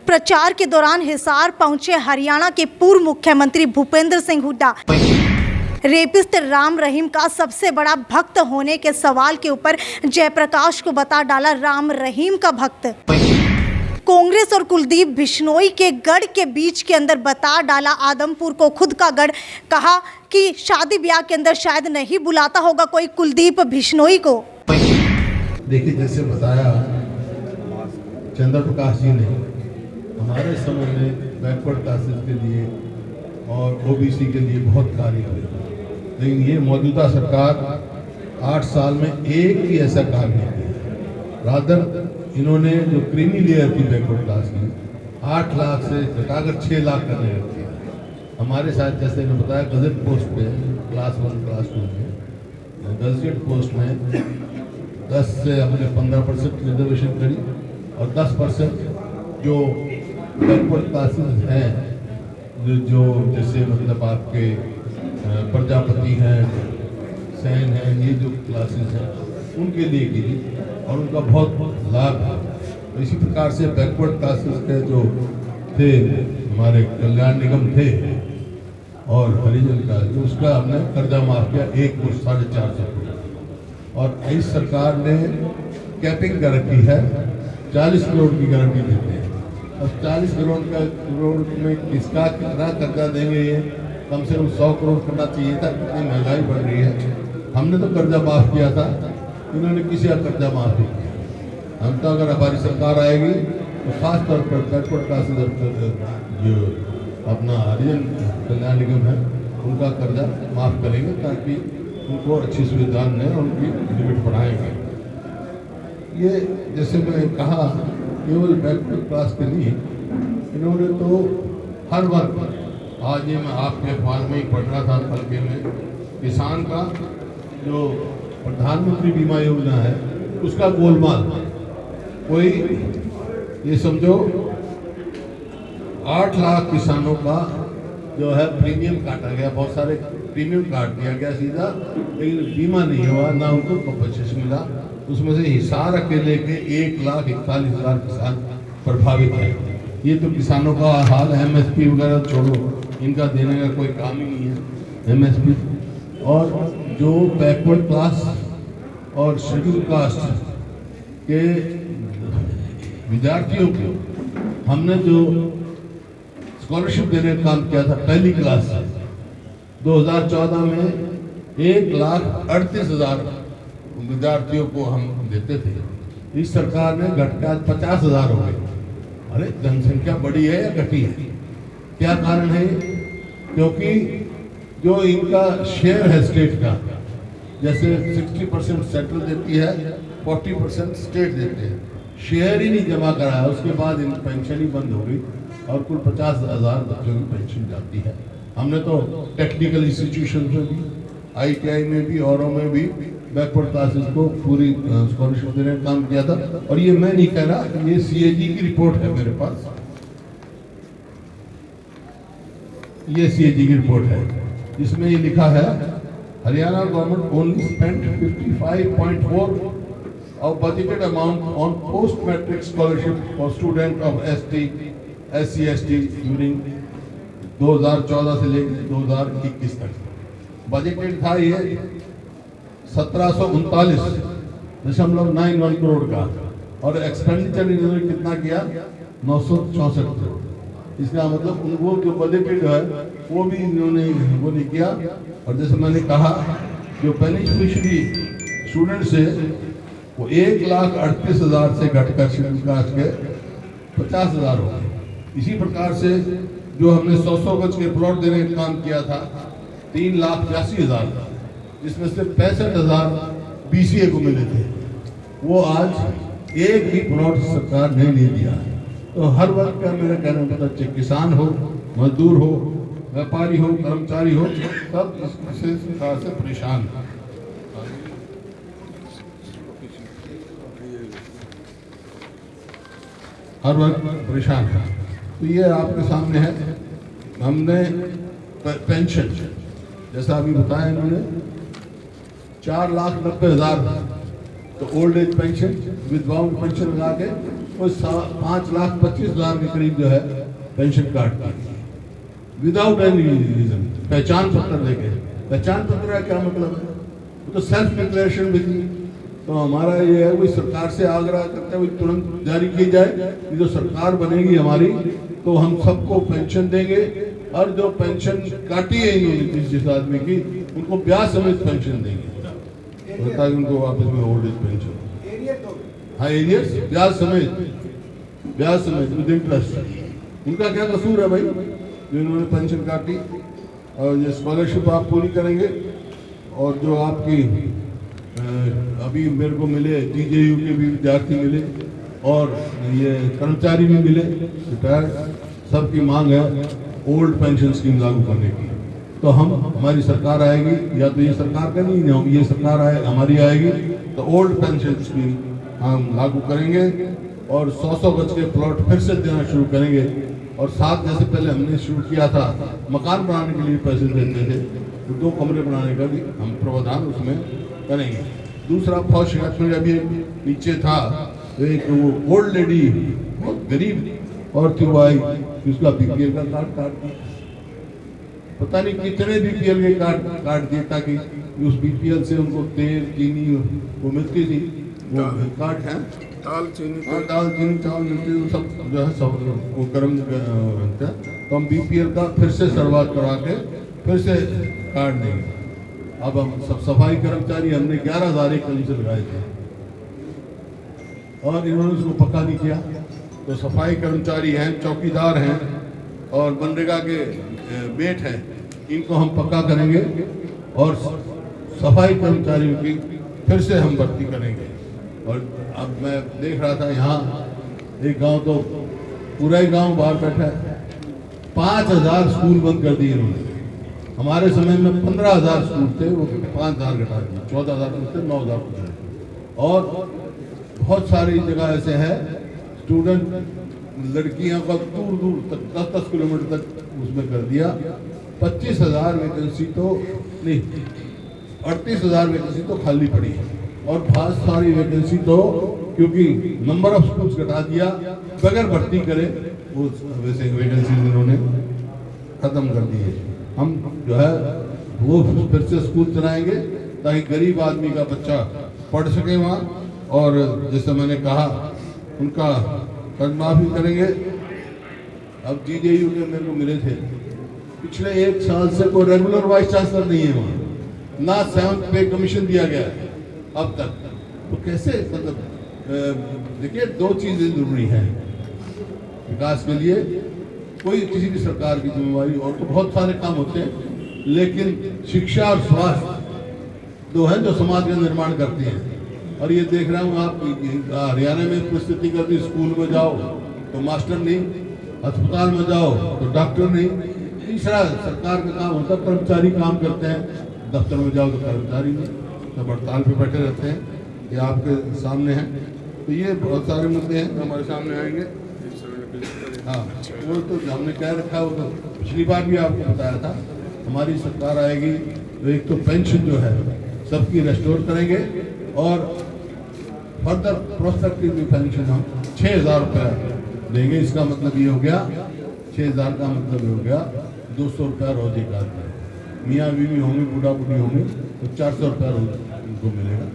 प्रचार के दौरान हिसार पहुंचे हरियाणा के पूर्व मुख्यमंत्री भूपेंद्र सिंह हुड्डा। रेपिस्ट राम रहीम का सबसे बड़ा भक्त होने के सवाल के ऊपर जयप्रकाश को बता डाला राम रहीम का भक्त। कांग्रेस और कुलदीप बिश्नोई के गढ़ के बीच के अंदर बता डाला आदमपुर को खुद का गढ़। कहा कि शादी ब्याह के अंदर शायद नहीं बुलाता होगा कोई कुलदीप बिश्नोई को। देखिए, जैसे बताया चंद्र प्रकाश जी ने, हमारे समय में बैकवर्ड क्लासेस के लिए और ओबीसी के लिए बहुत कार्य किए, लेकिन ये मौजूदा सरकार 8 साल में एक भी ऐसा कार्य नहीं किया। रादर इन्होंने जो क्रीमी लेयर थी बैकवर्ड क्लास की 8 लाख से घटाकर 6 लाख करने रखी है। हमारे साथ जैसे इन्होंने बताया गजट पोस्ट पे क्लास 1 क्लास 2 में गजट पोस्ट में 10 से हमने 15% रिजर्वेशन करी और 10% जो बैकवर्ड क्लासेस हैं जो जैसे मतलब आपके प्रजापति हैं, सैन हैं, ये जो क्लासेस हैं उनके लिए गिरी और उनका बहुत लाभ है। तो इसी प्रकार से बैकवर्ड क्लासेस के जो थे हमारे कल्याण निगम थे और हरिजन का जो उसका हमने कर्जा माफ किया 1,450 करोड़ और इस सरकार ने कैपिंग कर रखी है 40 करोड़ की गारंटी देते हैं। अब 40 करोड़ में किसका कितना कर्जा देंगे, ये कम से कम 100 करोड़ करना चाहिए था। कितनी महंगाई बढ़ रही है। हमने तो कर्जा माफ किया था, इन्होंने किसी का कर्जा माफ नहीं किया। हम तो अगर हमारी सरकार आएगी तो खास तौर पर बैकवर्ड क्लासेस जो अपना हरिजन कल्याण निगम है उनका कर्जा माफ करेंगे ताकि उनको अच्छी सुविधा दें और उनकी लिमिट बढ़ाएंगे। ये जैसे मैंने कहा केवल बैकवर्ड क्लास के लिए इन्होंने तो हर वर्ग, आज ये मैं आपके अखबार में ही पढ़ रहा था हल्के में, किसान का जो प्रधानमंत्री बीमा योजना है उसका गोलमाल, कोई ये समझो 8 लाख किसानों का जो है प्रीमियम काटा गया, बहुत सारे प्रीमियम काट दिया गया सीधा, लेकिन बीमा नहीं हुआ, ना उनको कंपनसेशन मिला। उसमें से हिसार अकेले के 1,41,000 किसान प्रभावित है। ये तो किसानों का हाल है। MSP वगैरह छोड़ो, इनका देने का कोई काम ही नहीं है MSP। और जो बैकवर्ड क्लास और शेड्यूल कास्ट के विद्यार्थियों को हमने जो स्कॉलरशिप देने का काम किया था पहली क्लास से 2014 में 1,38,000 विद्यार्थियों को हम देते थे। इस सरकार ने घटकर 50,000 हो गए। अरे जनसंख्या बढ़ी है या घटी है? क्या कारण है? क्योंकि जो इनका शेयर है स्टेट का, जैसे 60% सेंट्रल देती है, 40% स्टेट देते हैं, शेयर ही नहीं जमा कराया, उसके बाद इनकी पेंशन ही बंद हो गई और कुल 50,000 बच्चों की पेंशन जाती है। हमने तो टेक्निकल इंस्टीट्यूशन में भी, ITI में भी, औरों में भी बैकवर्ड क्लासेस को पूरी स्कॉलरशिप देने का काम किया था। और ये मैं नहीं कह रहा, ये CAG की रिपोर्ट है मेरे पास, ये CAG की रिपोर्ट है, इसमें ये लिखा है Haryana government only spent 55.4 of budgeted amount on post matric scholarship for student of SC/ST during 2014 से लेकर 2021 तक। बजटेड था ये 1739.91 करोड़ का और एक्सपेंडिचर इन्होंने कितना किया 964 करोड़। इसका मतलब उनको जो बजटेड है वो भी इन्होंने वो नहीं किया। और जैसे मैंने कहा जो बेनिफिशियरी स्टूडेंट्स है वो 1,38,000 से घटकर शेड्यूल कास्ट के 50,000 हो गए। इसी प्रकार से जो हमने 100 गज के प्लॉट देने का काम किया था 3,82,000, जिसमें से 65,000 BCA को मिले थे, वो आज एक भी प्लॉट सरकार ने नहीं दिया। तो हर वर्ग का मेरा कहना मतलब चाहे किसान हो, मजदूर हो, व्यापारी हो, कर्मचारी हो, सब इस प्रकार से परेशान है। हर वर्ग परेशान है। तो ये आपके सामने है। हमने पेंशन जैसा अभी बताया इन्होंने 4,90,000 तो ओल्ड एज पेंशन, विधवाओं की पेंशन लगा के वो 5,25,000 के करीब जो है पेंशन काट दी विदाउट एनी रीजन, पहचान पत्र देके। पहचान पत्र का क्या मतलब है? वो तो सेल्फ डिक्लेरेशन भी थी। तो हमारा ये है, वही सरकार से आग्रह करते हैं तुरंत जारी की जाए। ये जो सरकार बनेगी हमारी तो हम सबको पेंशन देंगे, और जो पेंशन काटी है इन्होंने जिस आदमी की, उनको ब्याज समेत पेंशन देंगे, ताकि उनको वापस में ओल्ड एज पेंशन। हाँ, एरियर्स ब्याज समेत विद इंटरेस्ट। उनका क्या कसूर है भाई जो इन्होंने पेंशन काटी? और ये स्कॉलरशिप आप पूरी करेंगे, और जो आपकी अभी मेरे को मिले DJU के भी विद्यार्थी मिले, और ये कर्मचारी भी मिले रिटायर्ड, सबकी मांग है ओल्ड पेंशन स्कीम लागू करने की। तो हमारी सरकार आएगी, या तो ये सरकार का नहीं होगी, ये सरकार हमारी आएगी तो ओल्ड पेंशन स्कीम हम लागू करेंगे, और 100 गज के प्लॉट फिर से देना शुरू करेंगे। और साथ जैसे पहले हमने शुरू किया था, मकान बनाने के लिए पैसे देते थे, तो 2 कमरे बनाने का भी हम प्रावधान उसमें करेंगे। दूसरा, फौज शिकायत में अभी नीचे था, एक वो ओल्ड लेडी बहुत गरीब और थी, वो आई, उसका BPL का कार्ड काट दिया। पता नहीं कितने BPL के कार्ड काट दिए, ताकि उस BPL से उनको तेल चीनी वो मिलती थी, वो कार्ड है, दाल चीनी चावल मिलती, सब जो है सब वो कर्म बनता है। तो हम BPL का फिर से शुरुआत करा के फिर से कार्ड देंगे। अब हम सब सफाई कर्मचारी हमने 11,000 एक कदम से लगाए थे, और इन्होंने उसको पक्का नहीं किया। तो सफाई कर्मचारी हैं, चौकीदार हैं, और मनरेगा के बेट हैं, इनको हम पक्का करेंगे, और सफाई कर्मचारियों की फिर से हम भर्ती करेंगे। और अब मैं देख रहा था यहाँ एक गांव तो पूरा ही गांव बाहर बैठा है, 5,000 स्कूल बंद कर दिए इन्होंने। हमारे समय में 15,000 स्कूल थे, वो 5,000 घटा दिए, 14,000 थे, 9,000 थे। और बहुत सारी जगह ऐसे है, स्टूडेंट लड़कियों का दूर दूर तक 10-10 किलोमीटर तक उसमें कर दिया। 25,000 वैकेंसी तो नहीं, 38,000 वैकेंसी तो खाली पड़ी है, और बहुत सारी वैकेंसी तो क्योंकि नंबर ऑफ स्कूल्स घटा दिया, बगैर भर्ती करे वो वैसे वैकेंसी इन्होंने खत्म कर दी है। हम जो है वो फिर से स्कूल चलाएंगे, ताकि गरीब आदमी का बच्चा पढ़ सके वहाँ। और जैसे मैंने कहा, उनका कर्ज माफी करेंगे। अब DJU के मेरे को मिले थे, पिछले 1 साल से कोई रेगुलर वाइस चांसलर नहीं है वहाँ, ना 7th पे कमीशन दिया गया है अब तक। तो कैसे, मतलब देखिए, 2 चीजें जरूरी हैं विकास के लिए। कोई किसी भी सरकार की जिम्मेवारी, और तो बहुत सारे काम होते हैं, लेकिन शिक्षा और स्वास्थ्य 2 हैं जो समाज का निर्माण करती हैं। और ये देख रहा हूँ आप हरियाणा में परिस्थिति करती, स्कूल में जाओ तो मास्टर नहीं, अस्पताल में जाओ तो डॉक्टर नहीं। तीसरा सरकार का काम होता है, कर्मचारी काम करते हैं, दफ्तर में जाओ तो कर्मचारी नहीं, सब हड़ताल पे बैठे रहते हैं। ये आपके सामने है। तो ये बहुत सारे मुद्दे हैं जो हमारे सामने आएंगे। हाँ, वो तो हमने कह रखा, वो तो पिछली बार भी आपको बताया था। हमारी सरकार आएगी तो एक तो पेंशन जो है सबकी रेस्टोर करेंगे, और फर्दर प्रोस्पेक्टिव पेंशन हम 6,000 रुपये देंगे। इसका मतलब ये हो गया, 6,000 का मतलब ये हो गया 200 रुपया रोज एक आदमी। मियाँ बीवी होंगे, बूढ़ा बूढ़ी होंगे तो 400 रुपया रोज उनको मिलेगा।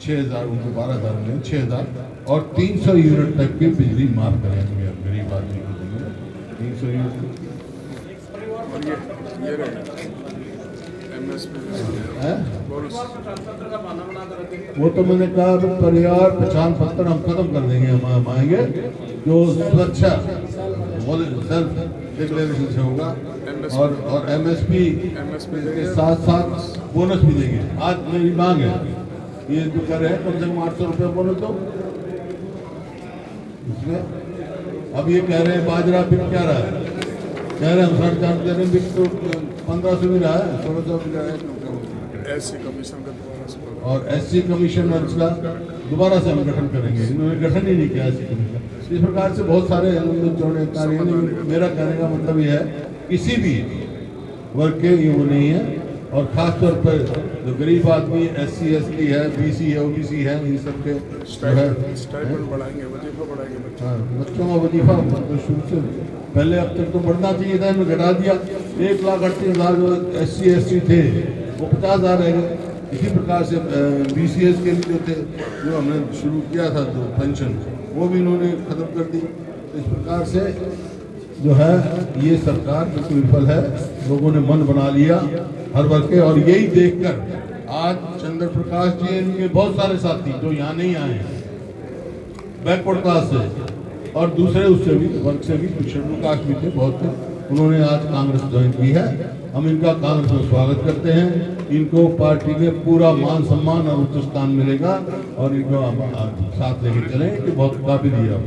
6,000 उनको 12,000 मिलेगा, 6,000। और 300 यूनिट तक की बिजली माफ करेंगे गरीब आदमी को देंगे 300 यूनिट। वो तो मैंने कहा परिवार पहचान पत्र हम खत्म कर देंगे, हम आएंगे जो सुरक्षा सेल्फ डिक्लेरेशन से होगा, और MSP के साथ साथ बोनस भी देंगे। आज मेरी मांग है, ये जो कर रहे हैं कम से कम 800 रुपये बोनस दो इसमें। अब ये कह रहे हैं बाजरा बिक क्या रहा है, कह रहे हैं हम 4.5 दे रहे हैं, बिक तो 1500 भी रहा है, 1600 भी रहा है। SC कमीशन का और SC कमीशन और इसका दोबारा से हम गठन करेंगे। इन्होंने गठन ही नहीं किया SC कमीशन। इस प्रकार से बहुत सारे कार्य। मेरा कहने का मतलब ये है, किसी भी वर्ग के ये वो नहीं है, और ख़ास तौर पर जो गरीब आदमी SC ST है, BC है, OBC है, इन सब के जो है स्टाइपेंड बढ़ाएंगे, वजीफा बढ़ाएंगे बच्चे। हाँ, बच्चों का वजीफा तो शुरू से पहले अब तक तो बढ़ना चाहिए था, इन्होंने घटा दिया। 1,38,000 जो SC ST थे वो 50,000 रह गए। इसी प्रकार से BCS के लिए जो थे, जो हमने शुरू किया था जो पेंशन, वो भी इन्होंने ख़त्म कर दी। इस प्रकार से जो है ये सरकार बिल्कुल विफल है। लोगों ने मन बना लिया हर वर्ग के, और यही देखकर आज चंद्र प्रकाश जी, इनके बहुत सारे साथी जो यहाँ नहीं आए हैं बैकवर्ड क्लास से और दूसरे उससे भी वर्ग से भी, कुछ शेड्यूल कास्ट भी थे बहुत थे, उन्होंने आज कांग्रेस ज्वाइन की है। हम इनका कांग्रेस में स्वागत करते हैं। इनको पार्टी में पूरा मान सम्मान और उच्च स्थान मिलेगा और इनको हम साथ लेके चलें कि बहुत काबिल है आप।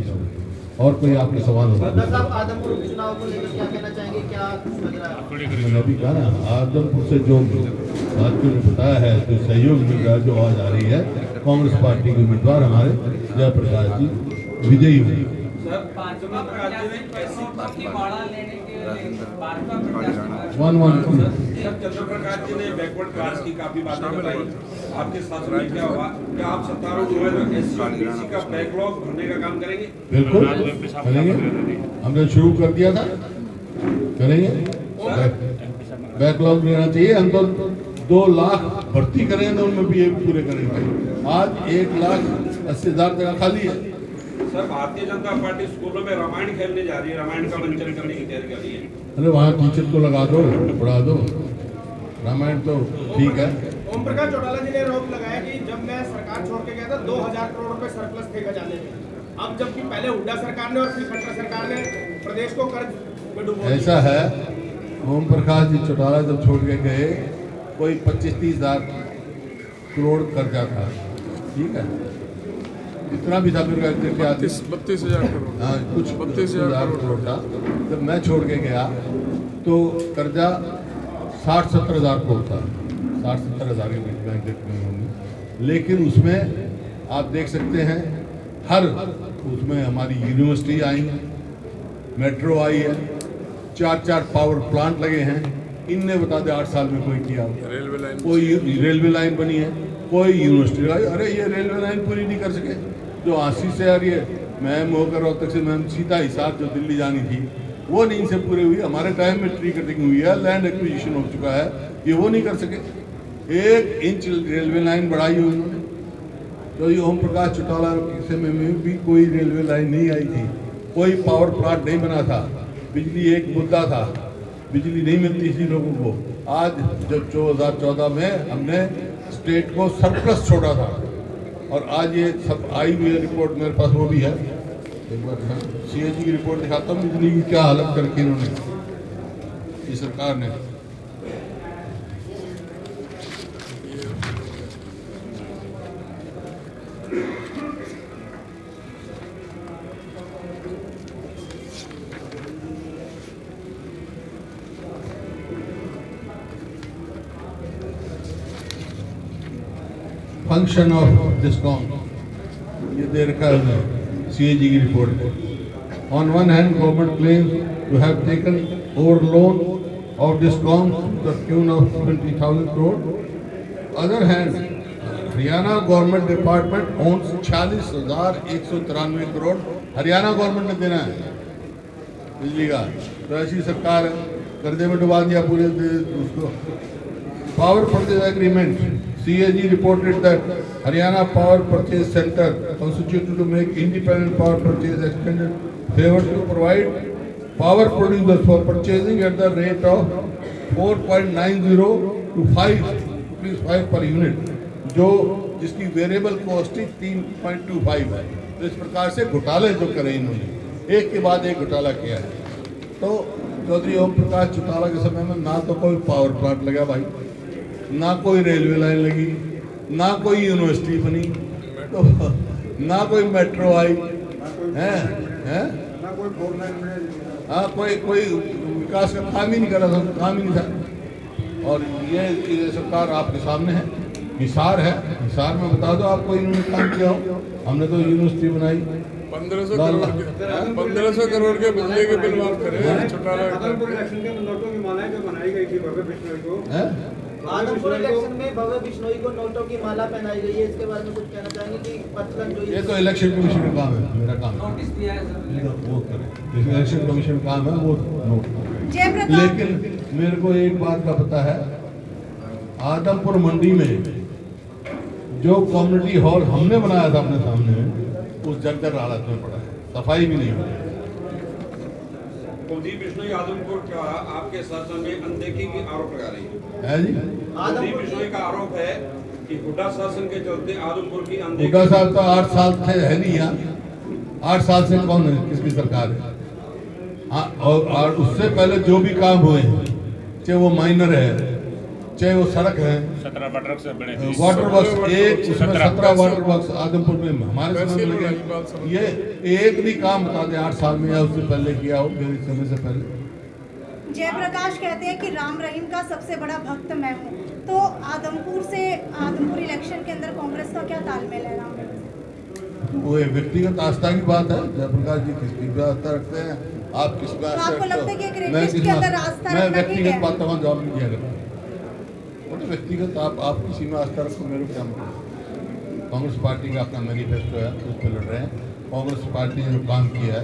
और कोई आपके सवाल हो? आदमपुर उपचुनाव को लेकर क्या कहना चाहेंगे, क्या लग रहा है? मैंने अभी कहा ना, आदमपुर से जो साथियों ने बताया है, जो सहयोग मिल रहा है, जो आवाज आ रही है, कांग्रेस पार्टी के उम्मीदवार हमारे जयप्रकाश जी विजयी हुए। चंद्रप्रकाश जी ने बैकवर्ड क्लास की काफी बातें बताई। आपके शासन में क्या हुआ? क्या आप सत्तारूढ़ हुए तो SC और BC का बैकलॉग भरने का काम करेंगे? बिल्कुल करेंगे, हमने शुरू कर दिया था, करेंगे। बैकलॉग लेना चाहिए। हम तो 2 लाख भर्ती करेंगे तो उनमें भी ये पूरे करेंगे। आज 1,80,000 जगह खाली है। सर, भारतीय जनता पार्टी स्कूलों में रामायण खेलने जा रही है, रामायण का मंचन करने की तैयारी कर रही है। अरे वहाँ टीचर को लगा दो, पढ़ा दो, रामायण तो ठीक है। ओम प्रकाश चौटाला जी ने आरोप लगाया कि जब मैं सरकार छोड़ के गया था 2,000 करोड़ रुपए सरप्लस थे खजाने में। अब जबकि पहले हुड्डा सरकार ने और फिर खट्टर सरकार ने प्रदेश को कर्ज में डुबो ऐसा है, ओम प्रकाश जी चौटाला जब छोड़ के गए, कोई 25-30,000 करोड़ कर्जा था, ठीक है, इतना भी था फिर 32,000 करोड़। हाँ, कुछ 32,000 करोड़ था। जब मैं छोड़ के गया तो कर्जा 60-70,000 करोड़ था, 60-70,000 के बीच बैंक में होंगे। लेकिन उसमें आप देख सकते हैं हर उसमें हमारी यूनिवर्सिटी आई है, मेट्रो आई है, 4 पावर प्लांट लगे हैं। इनने बता दे 8 साल में कोई किया हो? रेलवे लाइन, कोई रेलवे लाइन बनी है, कोई यूनिवर्सिटी आई। अरे ये रेलवे लाइन पूरी नहीं कर सके जो आशी से आ रही है, मैं मोहकर रोहतक से मैं सीधा हिसार जो दिल्ली जानी थी, वो नहीं से पूरे हुई। हमारे टाइम में ट्री कटिंग हुई है, लैंड एक्विजिशन हो चुका है, ये वो नहीं कर सके। 1 इंच रेलवे लाइन बढ़ाई हुई उन्होंने। तो ये ओम प्रकाश चौटाला के समय में भी कोई रेलवे लाइन नहीं आई थी, कोई पावर प्लांट नहीं बना था, बिजली एक मुद्दा था, बिजली नहीं मिलती थी लोगों को। आज जब 2014 में हमने स्टेट को सरप्लस छोड़ा था और आज ये सब आई हुई है रिपोर्ट मेरे पास, वो भी है, एक बार CAG की रिपोर्ट दिखाता हूँ, बिजली की क्या हालत करके इन्होंने इस सरकार ने। फंक्शन ऑफ डिस्कॉम ये दे रखा है CAG की रिपोर्ट। On one hand government claims to have taken over loan of discom the tune of 20,000 crore. Other hand Haryana government department owns 46,193 crore Haryana government ने देना है बिजली का। तो ऐसी सरकार है, कर्जे में डुबा दिया पूरे उसको। Power purchase agreement, CAG reported that Haryana Power Purchase Center constituted to make independent power purchase extended favor to provide power producers for purchasing at the rate of 4.90 to 5 rupees per unit, जो जिसकी variable cost 3.25 है। तो इस प्रकार से घोटाले जो करे इन्होंने, एक के बाद एक घोटाला किया है। तो चौधरी ओम प्रकाश चौटाला के समय में ना तो कोई पावर प्लांट लगा भाई, ना कोई रेलवे लाइन लगी, ना कोई यूनिवर्सिटी बनी, तो ना कोई मेट्रो आई है, हाँ कोई विकास का काम ही नहीं कर रहा था, काम ही नहीं था। और ये सरकार आपके सामने है, हिसार है, हिसार में बता दो आपको इन्होंने काम किया हो। हमने तो यूनिवर्सिटी बनाई, 1500 करोड़ के बिजली के बिल माफ करे चौटाला। आदमपुर इलेक्शन में भव्य बिश्नोई को नोटों की माला पहनाई गई है, इसके बारे में कुछ कहना चाहेंगे कि मतलब जो ये तो इलेक्शन कमीशन का काम है, मेरा काम है वो करें। इलेक्शन कमीशन का काम है वो नोट करें। जयप्रकाश लेकिन मेरे को एक बात का पता है, आदमपुर मंडी में जो कम्युनिटी हॉल हमने बनाया था अपने सामने, उस जर्जर हालत में पड़ा है, सफाई भी नहीं हुई। कुलदीप बिश्नोई आदमपुर का आपके शासन में अनदेखी की आरोप लगा रही है जी कुलदीप बिश्नोई का आरोप है कि हुड्डा शासन के चलते आदमपुर की अनदेखी। हुड्डा साहब तो 8 साल थे, है नहीं यहाँ। 8 साल से कौन है, किसकी सरकार है? हाँ, और उससे पहले जो भी काम हुए, चाहे वो माइनर है, चाहे वो सड़क है, 17 वाटर से बने वाटर वर्क्स, एक उसमें 17 वाटर वर्क्स आदमपुर में हमारे समय में लगे। ये एक भी काम बता दें 8 साल में या उससे पहले किया हो, मेरे समय से पहले। जयप्रकाश कहते हैं कि राम रहीम का सबसे बड़ा भक्त मैं हूँ, तो आदमपुर इलेक्शन के अंदर कांग्रेस का क्या तालमेल है राम रहीम से? वो एक व्यक्तिगत आस्था की बात है। जयप्रकाश जी किसकी भी आस्था रखते हैं, आप किस पे आस्था आपको लगता है कि एक रखते हो? रेपिस्ट के अंदर आस्था मैं रखना ठीक है? व्यक्तिगत बात का जवाब नहीं दिया करता। वो तो व्यक्तिगत आप किसी में आस्था रखो, मेरे को क्या मतलब। कांग्रेस पार्टी का अपना मैनिफेस्टो है, उस पर लड़ रहे हैं। कांग्रेस पार्टी ने जो काम किया है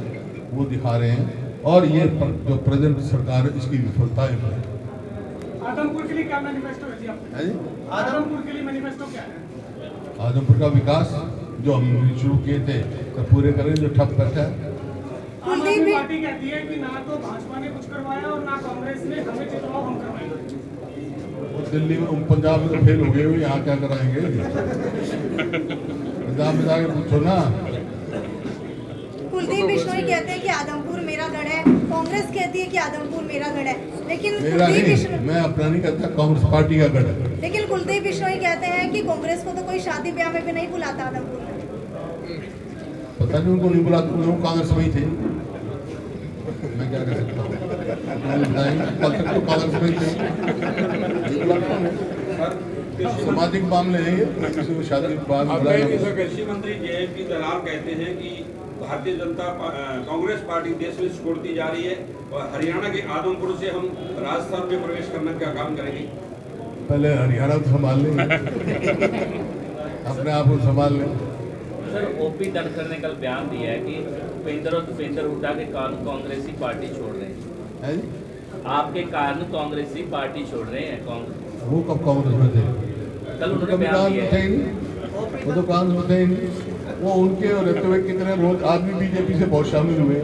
वो दिखा रहे हैं, और ये जो प्रेजेंट सरकार है इसकी विफलता है। आदमपुर के लिए क्या मैनिफेस्टो है जी आपका? आदमपुर के लिए मैनिफेस्टो क्या है? आदमपुर का विकास जो हम शुरू किए थे तो पूरे करें, जो ठप बैठा है। आम आदमी पार्टी कहती है कि ना तो भाजपा ने कुछ करवाया और ना कांग्रेस ने, हमें जितवाओ हम करवाएंगे। वो दिल्ली में, पंजाब में तो फेल हो गए, यहाँ क्या कराएंगे? पंजाब में जाकर पूछो ना। कुलदीप बिश्नोई कहते हैं कि आदमपुर मेरा गढ़ है, कांग्रेस कहती है कि आदमपुर मेरा गढ़ है, लेकिन मेरा कुलदीप नहीं, बिश्नोई मैं अपना नहीं कहता, कांग्रेस पार्टी का गढ़ है। लेकिन कुलदीप बिश्नोई कहते हैं कि कांग्रेस को तो कोई शादी ब्याह में भी नहीं बुलाता आदमपुर में। पता नहीं उनको नहीं बुलाते, वो कांग्रेस में ही थे। मैं क्या कर सकता हूँ? कांग्रेस में ही थे। सामाजिक मामले हैं ये, किसी को शादी के बाद बुलाया। कृषि मंत्री JP दलाल कहते हैं कि भारतीय जनता कांग्रेस पार्टी देश में सिकुड़ती जा रही है और हरियाणा के आदमपुर से हम राजस्थान में प्रवेश करने का काम करेंगे। पहले हरियाणा तो संभाल लें, अपने आप को संभाल लें। सर, OP धनखड़ ने कल बयान दिया है कि भूपेंद्र हुड्डा के कारण कांग्रेसी पार्टी छोड़ रहे हैं। है जी? आपके कारण कांग्रेसी पार्टी छोड़ रहे हैं कांग्रेस। वो कब कांग्रेस में थे? कल उन्होंने कभी बयान कांग्रेस दिया में थे है। ही नहीं, वो तो कांग्रेस में थे ही नहीं। वो उनके रहते हुए कितने रोज आदमी बीजेपी से बहुत शामिल हुए हैं।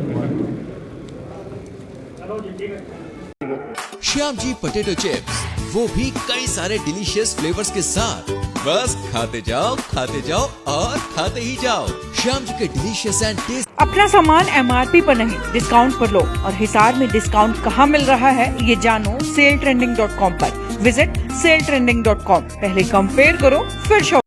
श्याम जी पोटैटो चिप्स, वो भी कई सारे डिलीशियस फ्लेवर्स के साथ। बस खाते जाओ और खाते ही जाओ। श्याम जी के डिलीशियस एंड टेस्ट। अपना सामान MRP पर नहीं, डिस्काउंट पर लो। और हिसार में डिस्काउंट कहाँ मिल रहा है ये जानो SaleTrending.com पर। Visit SaleTrending.com। पहले कंपेयर करो, फिर शॉप।